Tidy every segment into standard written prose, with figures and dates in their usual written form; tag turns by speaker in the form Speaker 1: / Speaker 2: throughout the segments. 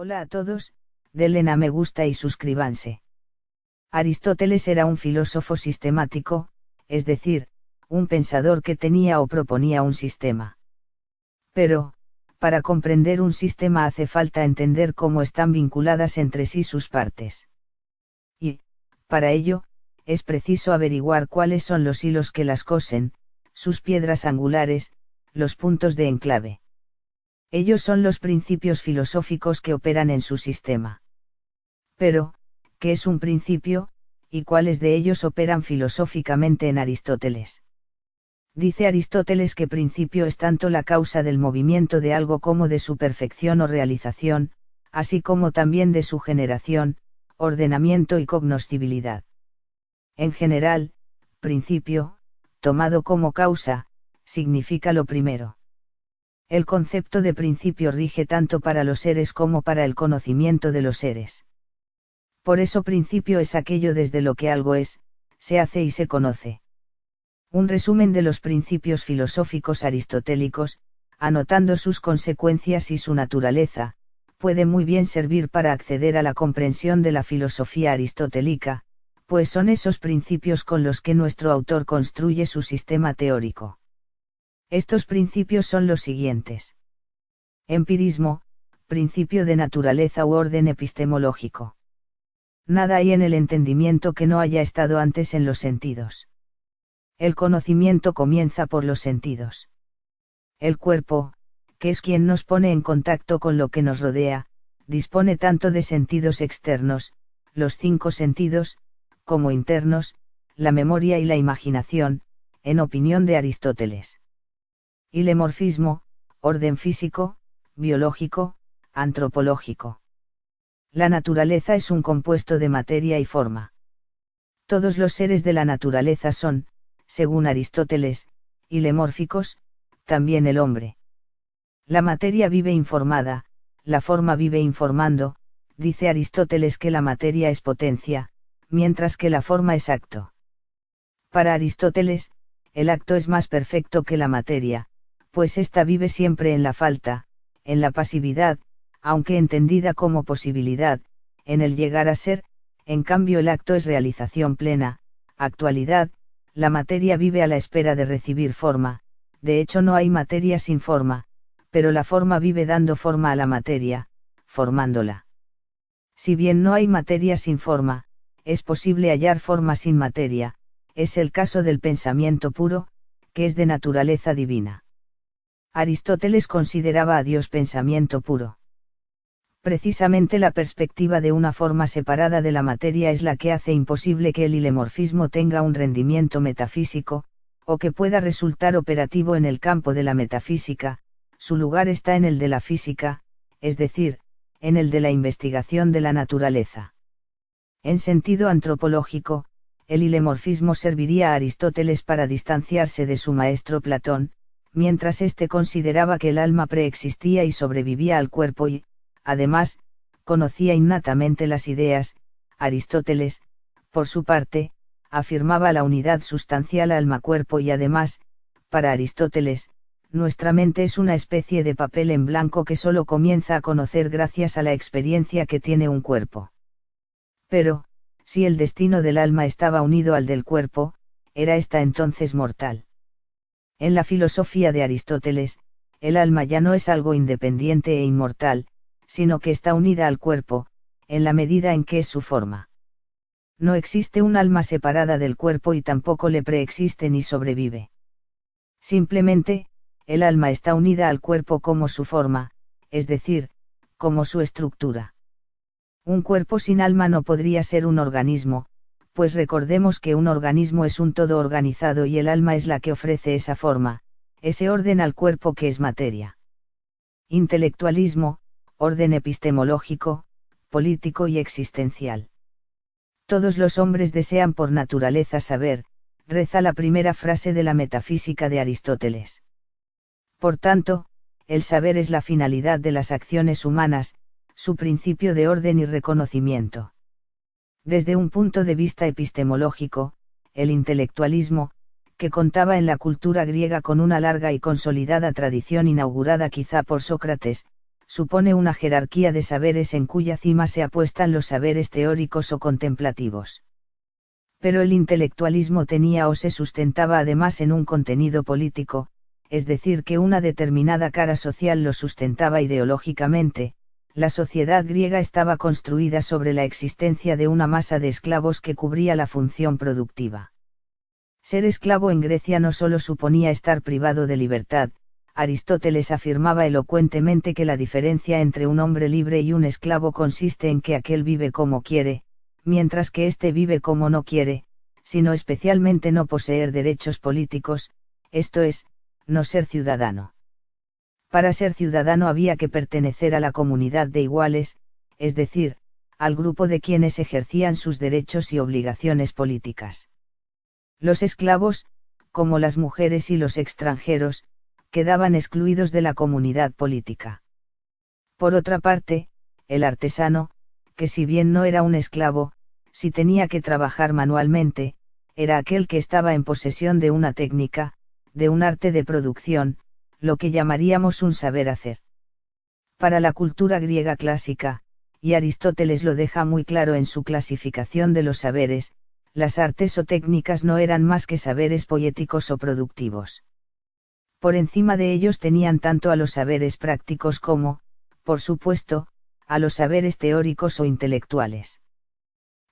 Speaker 1: Hola a todos, denle a me gusta y suscríbanse. Aristóteles era un filósofo sistemático, es decir, un pensador que tenía o proponía un sistema. Pero, para comprender un sistema hace falta entender cómo están vinculadas entre sí sus partes. Y, para ello, es preciso averiguar cuáles son los hilos que las cosen, sus piedras angulares, los puntos de enclave. Ellos son los principios filosóficos que operan en su sistema. Pero, ¿qué es un principio, y cuáles de ellos operan filosóficamente en Aristóteles? Dice Aristóteles que principio es tanto la causa del movimiento de algo como de su perfección o realización, así como también de su generación, ordenamiento y cognoscibilidad. En general, principio, tomado como causa, significa lo primero. El concepto de principio rige tanto para los seres como para el conocimiento de los seres. Por eso principio es aquello desde lo que algo es, se hace y se conoce. Un resumen de los principios filosóficos aristotélicos, anotando sus consecuencias y su naturaleza, puede muy bien servir para acceder a la comprensión de la filosofía aristotélica, pues son esos principios con los que nuestro autor construye su sistema teórico. Estos principios son los siguientes. Empirismo, principio de naturaleza u orden epistemológico. Nada hay en el entendimiento que no haya estado antes en los sentidos. El conocimiento comienza por los sentidos. El cuerpo, que es quien nos pone en contacto con lo que nos rodea, dispone tanto de sentidos externos, los 5 sentidos, como internos, la memoria y la imaginación, en opinión de Aristóteles. Hilemorfismo, orden físico, biológico, antropológico. La naturaleza es un compuesto de materia y forma. Todos los seres de la naturaleza son, según Aristóteles, hilemórficos, también el hombre. La materia vive informada, la forma vive informando, dice Aristóteles que la materia es potencia, mientras que la forma es acto. Para Aristóteles, el acto es más perfecto que la materia, pues ésta vive siempre en la falta, en la pasividad, aunque entendida como posibilidad, en el llegar a ser, en cambio el acto es realización plena, actualidad, la materia vive a la espera de recibir forma, de hecho no hay materia sin forma, pero la forma vive dando forma a la materia, formándola. Si bien no hay materia sin forma, es posible hallar forma sin materia, es el caso del pensamiento puro, que es de naturaleza divina. Aristóteles consideraba a Dios pensamiento puro. Precisamente la perspectiva de una forma separada de la materia es la que hace imposible que el hilemorfismo tenga un rendimiento metafísico, o que pueda resultar operativo en el campo de la metafísica. Su lugar está en el de la física, es decir, en el de la investigación de la naturaleza. En sentido antropológico, el hilemorfismo serviría a Aristóteles para distanciarse de su maestro Platón, mientras éste consideraba que el alma preexistía y sobrevivía al cuerpo y, además, conocía innatamente las ideas. Aristóteles, por su parte, afirmaba la unidad sustancial alma-cuerpo y además, para Aristóteles, nuestra mente es una especie de papel en blanco que solo comienza a conocer gracias a la experiencia que tiene un cuerpo. Pero, si el destino del alma estaba unido al del cuerpo, era ésta entonces mortal. En la filosofía de Aristóteles, el alma ya no es algo independiente e inmortal, sino que está unida al cuerpo, en la medida en que es su forma. No existe un alma separada del cuerpo y tampoco le preexiste ni sobrevive. Simplemente, el alma está unida al cuerpo como su forma, es decir, como su estructura. Un cuerpo sin alma no podría ser un organismo, pues recordemos que un organismo es un todo organizado y el alma es la que ofrece esa forma, ese orden al cuerpo que es materia. Intelectualismo, orden epistemológico, político y existencial. Todos los hombres desean por naturaleza saber, reza la primera frase de la metafísica de Aristóteles. Por tanto, el saber es la finalidad de las acciones humanas, su principio de orden y reconocimiento. Desde un punto de vista epistemológico, el intelectualismo, que contaba en la cultura griega con una larga y consolidada tradición inaugurada quizá por Sócrates, supone una jerarquía de saberes en cuya cima se apuestan los saberes teóricos o contemplativos. Pero el intelectualismo tenía o se sustentaba además en un contenido político, es decir, que una determinada cara social lo sustentaba ideológicamente. La sociedad griega estaba construida sobre la existencia de una masa de esclavos que cubría la función productiva. Ser esclavo en Grecia no solo suponía estar privado de libertad. Aristóteles afirmaba elocuentemente que la diferencia entre un hombre libre y un esclavo consiste en que aquel vive como quiere, mientras que éste vive como no quiere, sino especialmente no poseer derechos políticos, esto es, no ser ciudadano. Para ser ciudadano había que pertenecer a la comunidad de iguales, es decir, al grupo de quienes ejercían sus derechos y obligaciones políticas. Los esclavos, como las mujeres y los extranjeros, quedaban excluidos de la comunidad política. Por otra parte, el artesano, que si bien no era un esclavo, si tenía que trabajar manualmente, era aquel que estaba en posesión de una técnica, de un arte de producción, lo que llamaríamos un saber hacer. Para la cultura griega clásica, y Aristóteles lo deja muy claro en su clasificación de los saberes, las artes o técnicas no eran más que saberes poéticos o productivos. Por encima de ellos tenían tanto a los saberes prácticos como, por supuesto, a los saberes teóricos o intelectuales.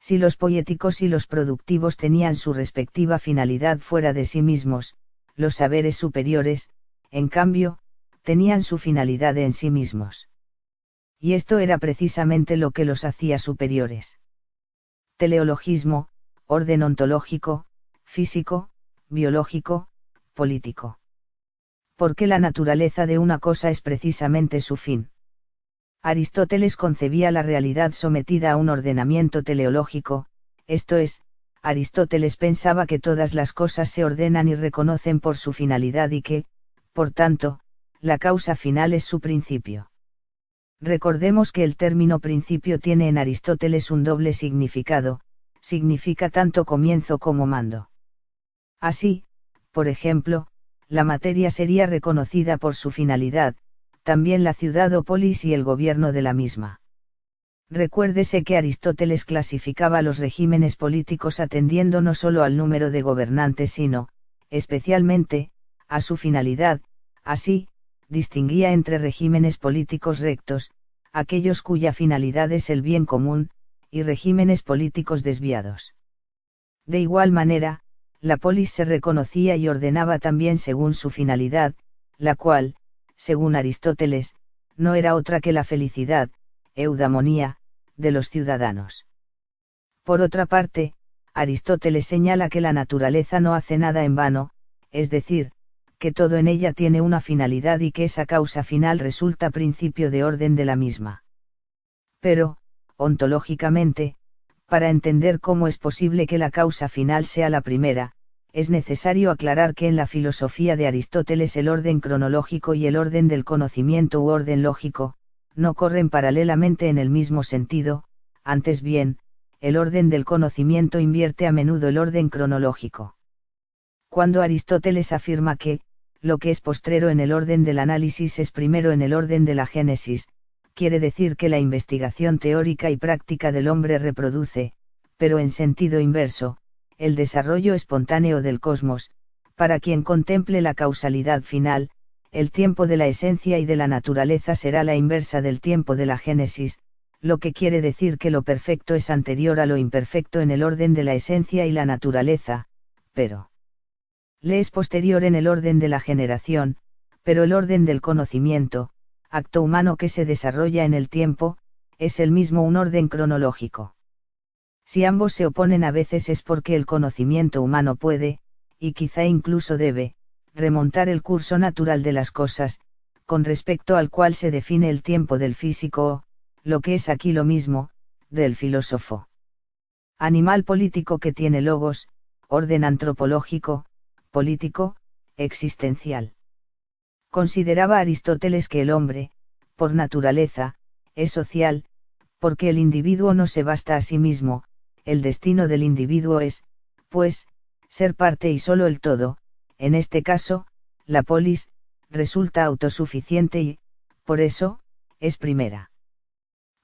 Speaker 1: Si los poéticos y los productivos tenían su respectiva finalidad fuera de sí mismos, los saberes superiores, en cambio, tenían su finalidad en sí mismos. Y esto era precisamente lo que los hacía superiores. Teleologismo, orden ontológico, físico, biológico, político. Porque la naturaleza de una cosa es precisamente su fin. Aristóteles concebía la realidad sometida a un ordenamiento teleológico, esto es, Aristóteles pensaba que todas las cosas se ordenan y reconocen por su finalidad y que, por tanto, la causa final es su principio. Recordemos que el término principio tiene en Aristóteles un doble significado, significa tanto comienzo como mando. Así, por ejemplo, la materia sería reconocida por su finalidad, también la ciudad o polis y el gobierno de la misma. Recuérdese que Aristóteles clasificaba los regímenes políticos atendiendo no solo al número de gobernantes sino, especialmente, a su finalidad. Así, distinguía entre regímenes políticos rectos, aquellos cuya finalidad es el bien común, y regímenes políticos desviados. De igual manera, la polis se reconocía y ordenaba también según su finalidad, la cual, según Aristóteles, no era otra que la felicidad, eudamonía, de los ciudadanos. Por otra parte, Aristóteles señala que la naturaleza no hace nada en vano, es decir, que todo en ella tiene una finalidad y que esa causa final resulta principio de orden de la misma. Pero, ontológicamente, para entender cómo es posible que la causa final sea la primera, es necesario aclarar que en la filosofía de Aristóteles el orden cronológico y el orden del conocimiento u orden lógico, no corren paralelamente en el mismo sentido, antes bien, el orden del conocimiento invierte a menudo el orden cronológico. Cuando Aristóteles afirma que, lo que es postrero en el orden del análisis es primero en el orden de la génesis, quiere decir que la investigación teórica y práctica del hombre reproduce, pero en sentido inverso, el desarrollo espontáneo del cosmos. Para quien contemple la causalidad final, el tiempo de la esencia y de la naturaleza será la inversa del tiempo de la génesis, lo que quiere decir que lo perfecto es anterior a lo imperfecto en el orden de la esencia y la naturaleza, pero le es posterior en el orden de la generación, pero el orden del conocimiento, acto humano que se desarrolla en el tiempo, es el mismo un orden cronológico. Si ambos se oponen a veces es porque el conocimiento humano puede, y quizá incluso debe, remontar el curso natural de las cosas, con respecto al cual se define el tiempo del físico o, lo que es aquí lo mismo, del filósofo. Animal político que tiene logos, orden antropológico, político, existencial. Consideraba Aristóteles que el hombre, por naturaleza, es social, porque el individuo no se basta a sí mismo, el destino del individuo es, pues, ser parte y solo el todo, en este caso, la polis, resulta autosuficiente y, por eso, es primera.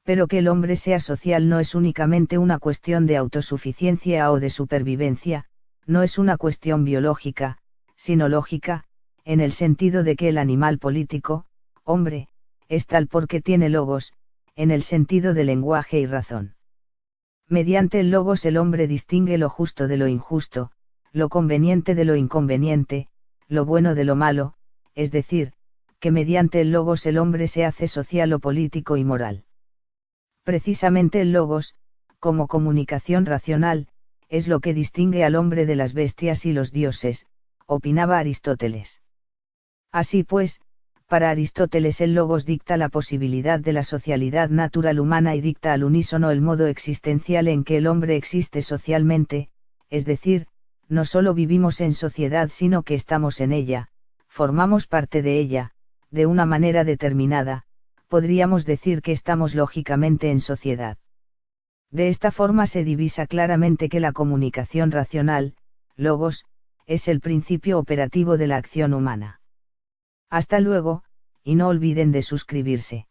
Speaker 1: Pero que el hombre sea social no es únicamente una cuestión de autosuficiencia o de supervivencia, no es una cuestión biológica, sino lógica, en el sentido de que el animal político, hombre, es tal porque tiene logos, en el sentido de lenguaje y razón. Mediante el logos el hombre distingue lo justo de lo injusto, lo conveniente de lo inconveniente, lo bueno de lo malo, es decir, que mediante el logos el hombre se hace social o político y moral. Precisamente el logos, como comunicación racional, es lo que distingue al hombre de las bestias y los dioses, opinaba Aristóteles. Así pues, para Aristóteles el logos dicta la posibilidad de la socialidad natural humana y dicta al unísono el modo existencial en que el hombre existe socialmente, es decir, no solo vivimos en sociedad sino que estamos en ella, formamos parte de ella, de una manera determinada, podríamos decir que estamos lógicamente en sociedad. De esta forma se divisa claramente que la comunicación racional, logos, es el principio operativo de la acción humana. Hasta luego, y no olviden de suscribirse.